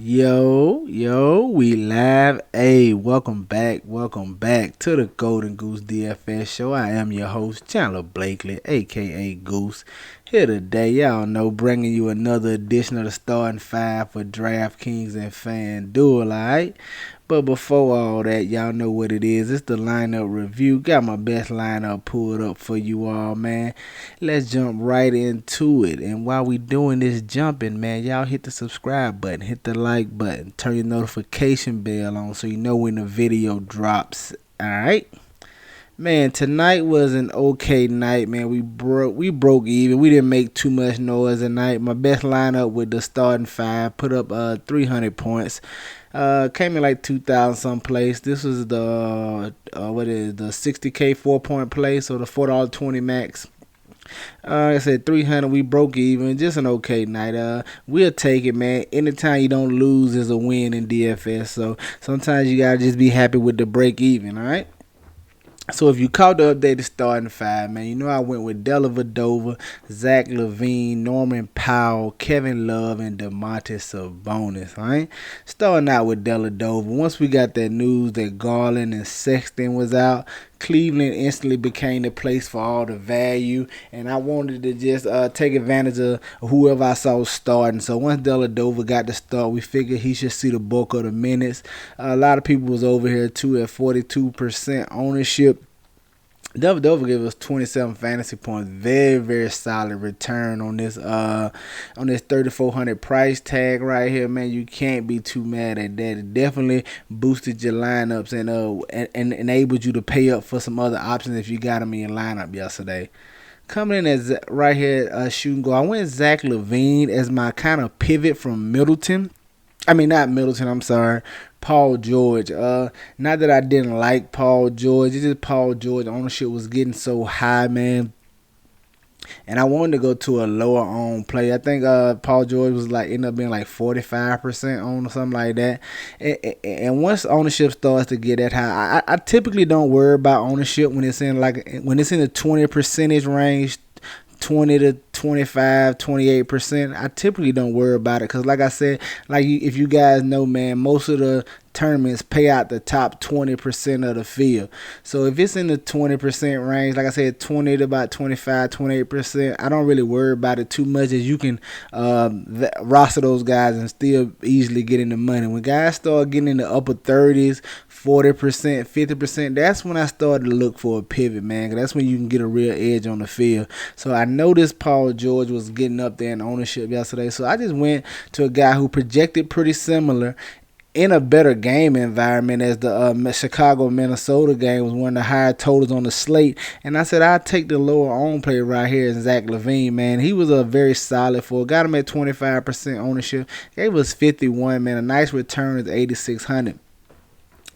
Yo, we live. Hey, welcome back to the Golden Goose DFS show. I am your host, Chandler Blakely, aka Goose. Here today, y'all know, bringing you another edition of the starting five for Draftkings and Fanduel, alright? But before all that, y'all know what it is. It's the lineup review. Got my best lineup pulled up for you all, man. Let's jump right into it. And while we doing this jumping, man, y'all hit the subscribe button, hit the like button, turn your notification bell on so you know when the video drops. Alright? Man, tonight was an okay night, man. We broke even. We didn't make too much noise tonight. My best lineup with the starting five put up 300 points. Came in like 2,000 someplace. This was the the 60K 4-point play, so the $4.20 max. Like I said, 300. We broke even. Just an okay night. We'll take it, man. Anytime you don't lose is a win in DFS. So sometimes you gotta just be happy with the break even. All right. So if you caught the updated starting five, man, you know I went with Della Vadova, Zach LaVine, Norman Powell, Kevin Love, and DeMontis Sabonis. All right, starting out with Della Vadova. Once we got that news that Garland and Sexton was out, Cleveland instantly became the place for all the value, and I wanted to just take advantage of whoever I saw starting. So once Dellavedova got the start, we figured he should see the bulk of the minutes. A lot of people was over here too at 42% ownership. Dellavedova gave us 27 fantasy points. Very, very solid return on this 3,400 price tag right here, man. You can't be too mad at that. It definitely boosted your lineups and enabled you to pay up for some other options if you got them in your lineup yesterday. Coming in as right here, shooting guard, I went Zach LaVine as my kind of pivot from Middleton. I mean, not Middleton, I'm sorry. Paul George. Not that I didn't like Paul George. It's just Paul George ownership was getting so high, man. And I wanted to go to a lower owned play. I think Paul George was ended up being like 45% owned or something like that. And once ownership starts to get that high, I typically don't worry about ownership when it's in the 20% range. 20 to 25, 28%. I typically don't worry about it because, like I said, if you guys know, man, most of the tournaments pay out the top 20% of the field. So if it's in the 20% range, like I said, 20 to about 25, 28%, I don't really worry about it too much, as you can roster those guys and still easily get in the money. When guys start getting in the upper 30s, 40%, 50%, that's when I started to look for a pivot, man. That's when you can get a real edge on the field. So I noticed Paul George was getting up there in ownership yesterday. So I just went to a guy who projected pretty similar in a better game environment, as the Chicago-Minnesota game was one of the higher totals on the slate. And I said, I'll take the lower own player right here is Zach LaVine, man. He was a very solid for. Got him at 25% ownership. Gave us 51, man. A nice return is 8,600.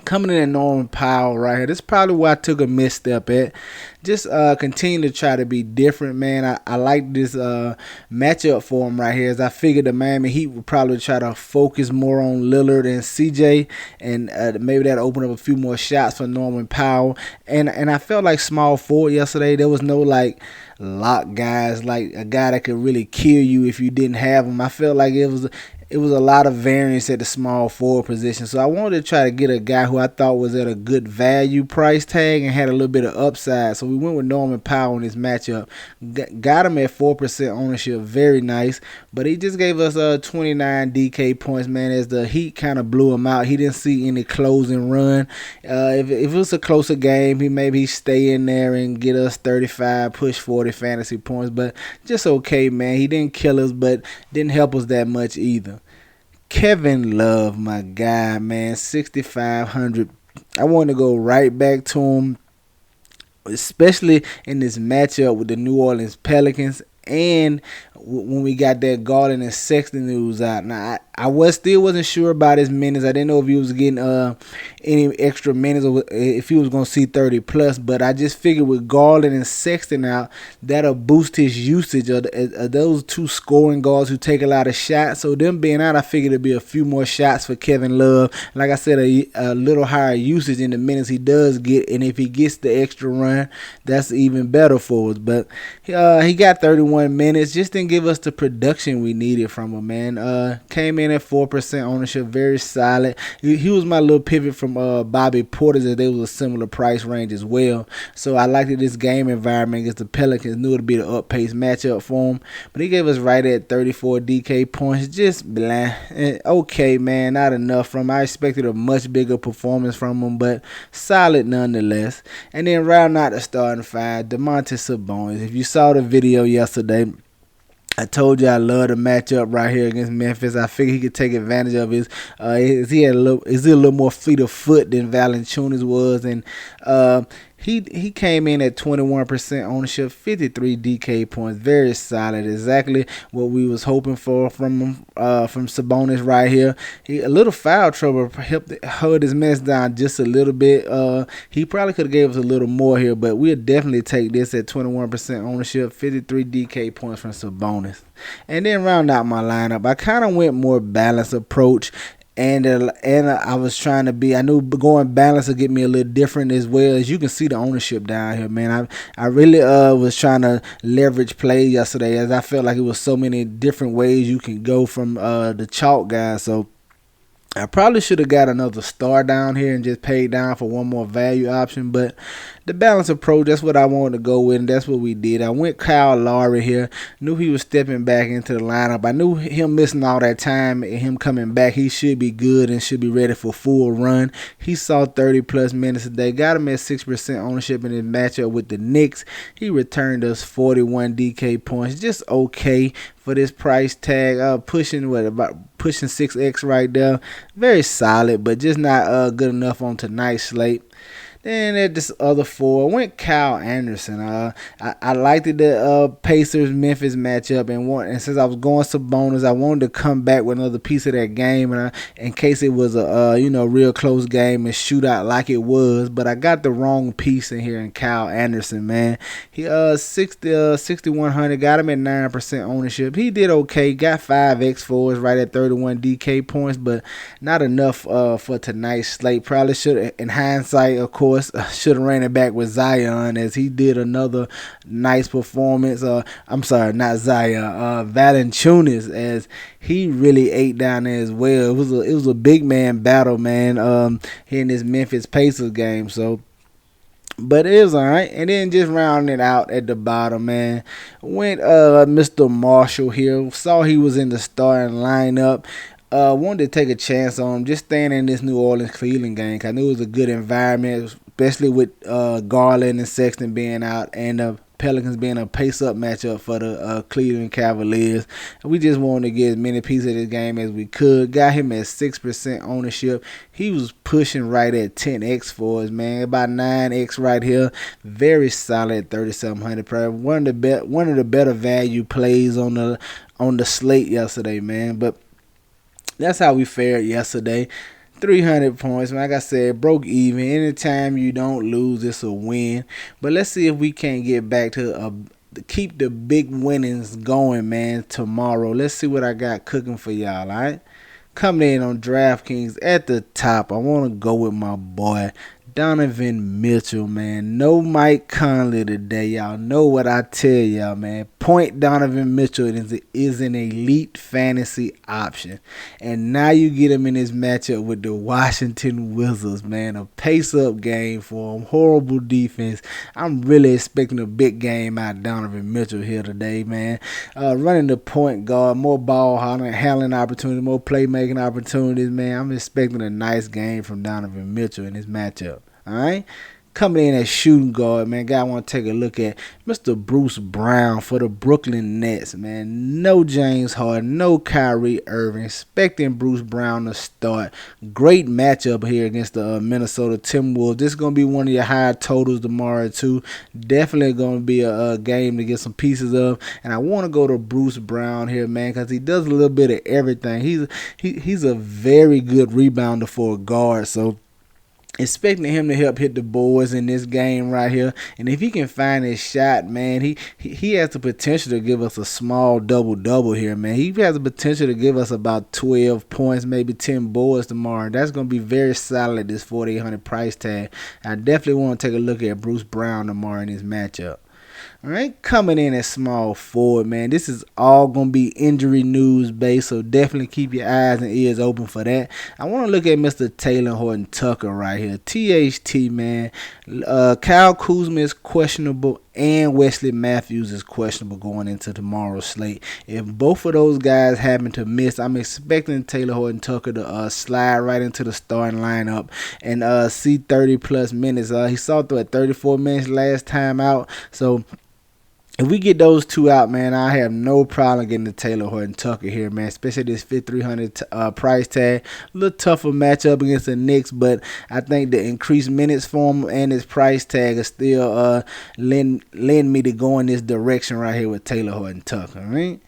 Coming in at Norman Powell right here. This is probably where I took a misstep at. Just continue to try to be different, man. I like this matchup for him right here, as I figured the Miami Heat would probably try to focus more on Lillard and CJ, and maybe that'll open up a few more shots for Norman Powell. And I felt like small forward yesterday. There was no lock guys, like a guy that could really kill you if you didn't have him. I felt like it was a lot of variance at the small forward position. So I wanted to try to get a guy who I thought was at a good value price tag and had a little bit of upside. So we went with Norman Powell in this matchup. Got him at 4% ownership. Very nice. But he just gave us 29 DK points, man, as the Heat kind of blew him out. He didn't see any closing run. If it was a closer game, he stay in there and get us 35, push 40 fantasy points. But just okay, man. He didn't kill us, but didn't help us that much either. Kevin Love, my guy, man, 6,500. I want to go right back to him, especially in this matchup with the New Orleans Pelicans, and when we got that Garland and Sexton news out. Now, I still wasn't sure about his minutes. I didn't know if he was getting any extra minutes or if he was going to see 30 plus, but I just figured with Garland and Sexton out, that'll boost his usage of those two scoring guards who take a lot of shots. So them being out, I figured it'd be a few more shots for Kevin Love. Like I said, a little higher usage in the minutes he does get, and if he gets the extra run, that's even better for us. But he got 31 minutes, just didn't give us the production we needed from him, man. Came in in at 4% ownership, very solid. He was my little pivot from Bobby Portis, as they was a similar price range as well. So I liked this game environment against the Pelicans. Knew it would be the up-paced matchup for him. But he gave us right at 34 DK points. Just bland. Okay, man, not enough from him. I expected a much bigger performance from him, but solid nonetheless. And then round out the starting five, Domantas Sabonis. If you saw the video yesterday, I told you I love the matchup right here against Memphis. I figured he could take advantage of his. Is he a little more fleet of foot than Valanciunas was, and he came in at 21% ownership, 53 DK points, very solid. Exactly what we was hoping for from him, from Sabonis right here. A little foul trouble helped hold his mess down just a little bit. He probably could have gave us a little more here, but we'll definitely take this at 21% ownership, 53 DK points from Sabonis. And then round out my lineup, I kind of went more balanced approach. And I was trying to be, I knew going balanced would get me a little different as well. As you can see the ownership down here, man. I really was trying to leverage play yesterday, as I felt like it was so many different ways you can go from the chalk guys. So I probably should have got another star down here and just paid down for one more value option, but the balance approach, that's what I wanted to go with, and that's what we did. I went Kyle Lowry here. Knew he was stepping back into the lineup. I knew him missing all that time and him coming back, he should be good and should be ready for full run. He saw 30-plus minutes a day. Got him at 6% ownership in his matchup with the Knicks. He returned us 41 DK points. Just okay for this price tag. Pushing 6x right there. Very solid, but just not good enough on tonight's slate. Then at this other four, I went Kyle Anderson. I liked the Pacers-Memphis matchup, and since I was going Sabonis, I wanted to come back with another piece of that game, and in case it was a real close game and shootout like it was. But I got the wrong piece in here in Kyle Anderson, man. He 6,100, got him at 9% ownership. He did okay, got 5x for us right at 31 DK points, but not enough for tonight's slate. Probably should, in hindsight, of course, should have ran it back with Zion, as he did another nice performance. I'm sorry, not Zion, Valanciunas, as he really ate down there as well. It was a big man battle, man, here in this Memphis Pacers game. So, but it was all right. And then just rounding it out at the bottom, man, went Mr. Marshall here. Saw he was in the starting lineup. Wanted to take a chance on him, just staying in this New Orleans-Cleveland game, because I knew it was a good environment, especially with Garland and Sexton being out and the Pelicans being a pace-up matchup for the Cleveland Cavaliers. We just wanted to get as many pieces of this game as we could. Got him at 6% ownership. He was pushing right at 10x for us, man. About 9x right here. Very solid at 3,700. Probably one of the better value plays on the slate yesterday, man. But that's how we fared yesterday. 300 points. Like I said, broke even. Anytime you don't lose, it's a win. But let's see if we can't get back to keep the big winnings going, man, tomorrow. Let's see what I got cooking for y'all, all right? Coming in on DraftKings at the top, I want to go with my boy Donovan Mitchell, man. No Mike Conley today. Y'all know what I tell y'all, man. Point Donovan Mitchell is an elite fantasy option. And now you get him in this matchup with the Washington Wizards, man. A pace-up game for him. Horrible defense. I'm really expecting a big game out of Donovan Mitchell here today, man. Running the point guard, more ball handling opportunities, more playmaking opportunities, man. I'm expecting a nice game from Donovan Mitchell in this matchup. All right, coming in as shooting guard, man. Guy, I want to take a look at Mr. Bruce Brown for the Brooklyn Nets, man. No James Harden, no Kyrie Irving. Expecting Bruce Brown to start. Great matchup here against the Minnesota Timberwolves. This is going to be one of your high totals tomorrow, too. Definitely going to be a game to get some pieces of. And I want to go to Bruce Brown here, man, because he does a little bit of everything. He's a very good rebounder for a guard, so expecting him to help hit the boards in this game right here. And if he can find his shot, man, he has the potential to give us a small double-double here, man. He has the potential to give us about 12 points, maybe 10 boards tomorrow. That's going to be very solid at this 4,800 price tag. I definitely want to take a look at Bruce Brown tomorrow in this matchup. All right, coming in at small forward, man. This is all going to be injury news based, so definitely keep your eyes and ears open for that. I want to look at Mr. Taylor Horton Tucker right here. THT, man. Kyle Kuzma is questionable and Wesley Matthews is questionable going into tomorrow's slate. If both of those guys happen to miss, I'm expecting Taylor Horton Tucker to slide right into the starting lineup and see 30 plus minutes. He saw through at 34 minutes last time out, so if we get those two out, man, I have no problem getting the Taylor Horton Tucker here, man. Especially this 5,300 price tag. A little tougher matchup against the Knicks, but I think the increased minutes for him and his price tag is still lend me to go in this direction right here with Taylor Horton Tucker, all right?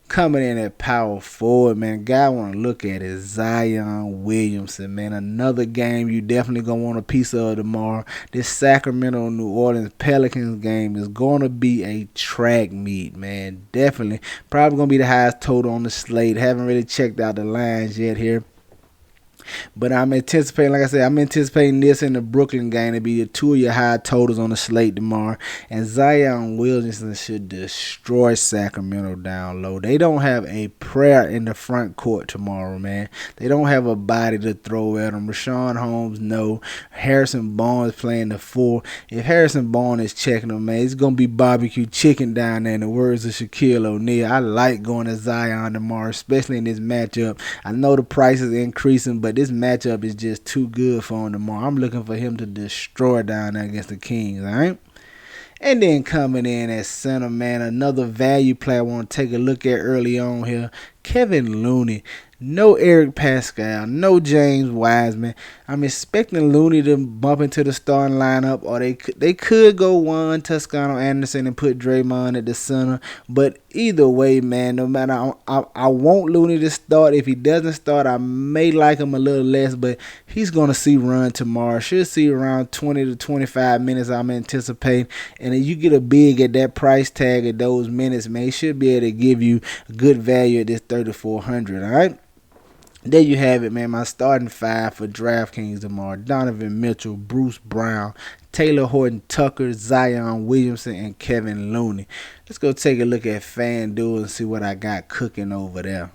Coming in at power forward, man, guy I want to look at is Zion Williamson, man. Another game you definitely going to want a piece of tomorrow. This Sacramento-New Orleans Pelicans game is going to be a track meet, man. Definitely. Probably going to be the highest total on the slate. Haven't really checked out the lines yet here. But I'm anticipating, like I said, I'm anticipating this in the Brooklyn game to be the two of your high totals on the slate tomorrow. And Zion Williamson should destroy Sacramento down low. They don't have a prayer in the front court tomorrow, man. They don't have a body to throw at them. Rashawn Holmes, no. Harrison Barnes playing the 4. If Harrison Barnes is checking them, man, it's going to be barbecue chicken down there in the words of Shaquille O'Neal. I like going to Zion tomorrow, especially in this matchup. I know the price is increasing, but this matchup is just too good for him tomorrow. I'm looking for him to destroy down there against the Kings, all right? And then coming in at center, man, another value play I want to take a look at early on here, Kevin Looney. No Eric Pascal, no James Wiseman. I'm expecting Looney to bump into the starting lineup, or they could go Juan Toscano Anderson and put Draymond at the center. But either way, man, no matter, I want Looney to start. If he doesn't start, I may like him a little less, but he's going to see run tomorrow. Should see around 20 to 25 minutes, I'm anticipating. And if you get a big at that price tag at those minutes, man, he should be able to give you good value at this 3,400, all right? There you have it, man. My starting 5 for DraftKings tomorrow: Donovan Mitchell, Bruce Brown, Taylor Horton Tucker, Zion Williamson, and Kevin Looney. Let's go take a look at FanDuel and see what I got cooking over there.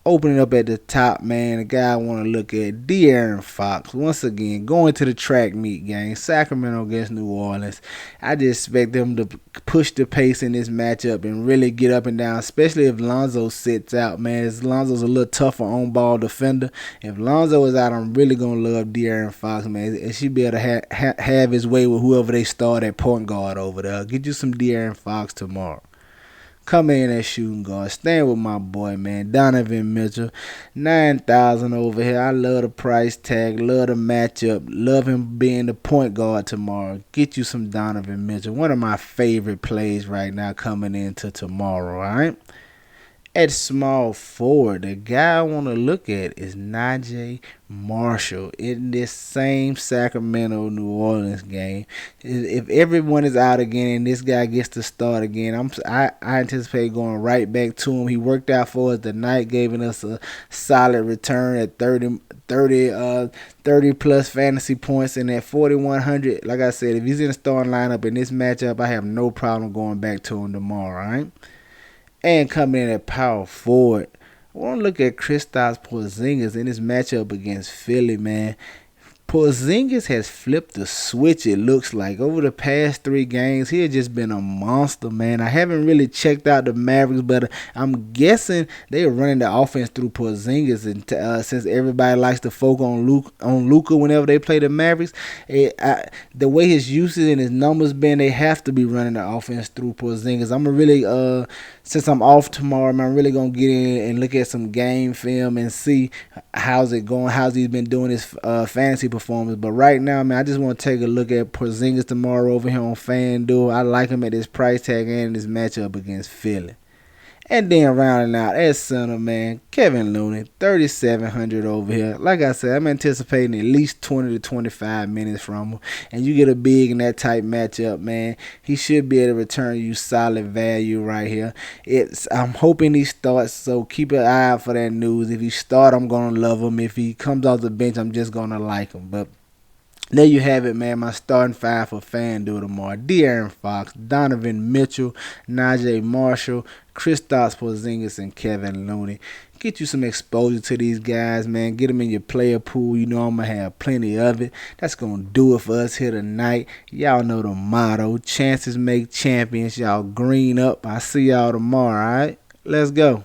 Opening up at the top, man, the guy I want to look at, De'Aaron Fox. Once again, going to the track meet game, Sacramento against New Orleans. I just expect them to push the pace in this matchup and really get up and down, especially if Lonzo sits out, man. Lonzo's a little tougher on-ball defender. If Lonzo is out, I'm really going to love De'Aaron Fox, man. It should be able to have his way with whoever they start at point guard over there. Get you some De'Aaron Fox tomorrow. Coming in at shooting guard, staying with my boy, man, Donovan Mitchell, 9,000 over here. I love the price tag, love the matchup, love him being the point guard tomorrow. Get you some Donovan Mitchell, one of my favorite plays right now coming into tomorrow, all right? At small forward, the guy I want to look at is Najee Marshall in this same Sacramento-New Orleans game. If everyone is out again and this guy gets to start again, I anticipate going right back to him. He worked out for us tonight, giving us a solid return at 30 plus fantasy points, and at 4,100, like I said, if he's in the starting lineup in this matchup, I have no problem going back to him tomorrow, all right? And coming in at power forward, I want to look at Kristaps Porzingis in this matchup against Philly, man. Porzingis has flipped the switch, it looks like. Over the past 3 games, he has just been a monster, man. I haven't really checked out the Mavericks, but I'm guessing they are running the offense through Porzingis. And since everybody likes to focus on Luka whenever they play the Mavericks, the way his usage and his numbers been, they have to be running the offense through Porzingis. I'm really, since I'm off tomorrow, man, I'm really going to get in and look at some game film and see how's it going, how's he been doing his fantasy performance. But right now, man, I just want to take a look at Porzingis tomorrow over here on FanDuel. I like him at this price tag and this matchup against Philly. And then rounding out at center, man, Kevin Looney, 3,700 over here. Like I said, I'm anticipating at least 20 to 25 minutes from him. And you get a big in that type matchup, man, he should be able to return you solid value right here. I'm hoping he starts, so keep an eye out for that news. If he starts, I'm going to love him. If he comes off the bench, I'm just going to like him. But There you have it, man. My starting five for FanDuel tomorrow: De'Aaron Fox, Donovan Mitchell, Najee Marshall, Kristaps Porzingis, and Kevin Looney. Get you some exposure to these guys, man. Get them in your player pool. You know I'm going to have plenty of it. That's going to do it for us here tonight. Y'all know the motto. Chances make champions. Y'all green up. I see y'all tomorrow, all right? Let's go.